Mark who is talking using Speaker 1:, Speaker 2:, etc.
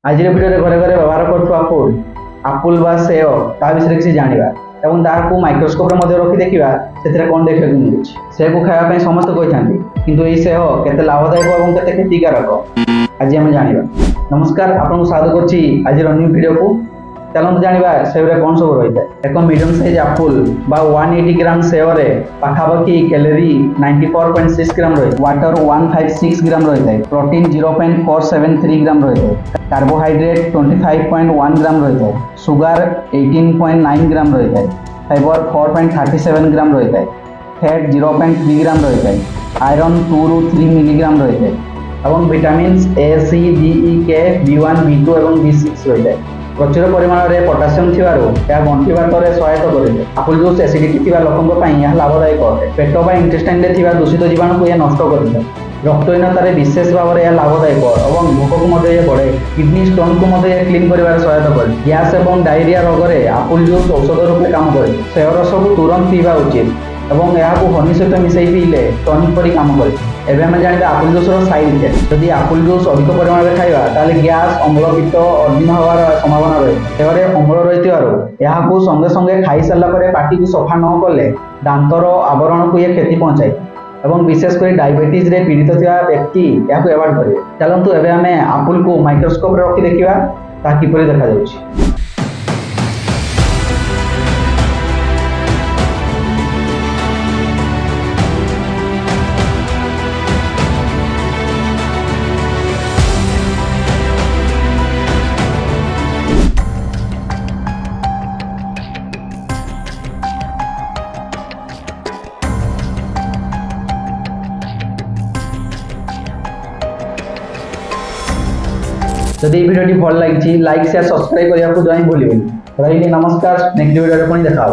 Speaker 1: आज भिडियो घरे घरे व्यवहार कर आपुल बा सेव ता विषय किसी जाना और ताकू माइक्रोस्कोप रखी देखा से कौन देखा मिलूँ सेव को खायापी समस्त कही किंतु ये सेव केते लाभदायक और केते क्षतिकारक आज आम जाना। नमस्कार आपको स्वागत करछि आज न्यू वीडियो को। चलते जाना सेवरे कौन सब रही है। एक मीडियम साइज आपुल बा 180 ग्राम सेवरे पाखापाखि कैलोरी 94.6 ग्राम रही है, वाटर 156 ग्राम रही है, प्रोटीन 0.473 ग्राम रही है, कार्बोहाइड्रेट 25.1 ग्राम रही है, सुगर 18.9 ग्राम रही है, फाइबर 4.37 ग्राम रही है, फैट 0.3 ग्राम रही है, आयरन 2 ରୁ 3 मिलीग्राम रही है और vitamin A C D E के B1 B2 और B6 रही है। प्रचुर परिमाण में पोटासियम गंठि बात सहायता करे। आपुल जूस एसिडिटी लोकों लाभदायक अटे। पेट बा इंटेस्टाइन दूषित जीवाणु को यह नष्ट कर रक्तहीनतार विशेष भाव में लाभदायक और भोक को बढ़े। किडनी स्टोन को क्लीन कर सहायता करे। गैस और डायरिया रोग में आपुल जूस औषध रूप काम करे। सेव रस को तुरंत पीवा उचित और यहाँ हनी सहित मिसई पीले टनिक परी काम करे। एवं आम जाना आपुल जूस साइड इफेक्ट। जदि आपुल जूस अधिक परिमाण में खाइबा ताले गैस अम्लपित्त अजीर्ण होवार संभावना रही है। अम्ल रही संगे संगे खाई सारा पर पार्टी को सफा न कले दांतर आवरण को यह क्षति पहुंचाए और विशेषकर डायबिटीज रे पीड़ित थिबा व्यक्ति या एवॉइड करेंगे। चलतु एवं आम आपुल को माइक्रोस्कोप रखी देखा ता किपरि देखा जाउछि। जदि भिडियो भल लगी लाइक शेयर सब्सक्राइब करने को जॉइन भूल रही। नमस्कार, नेक्स्ट वीडियो पुणी देखा।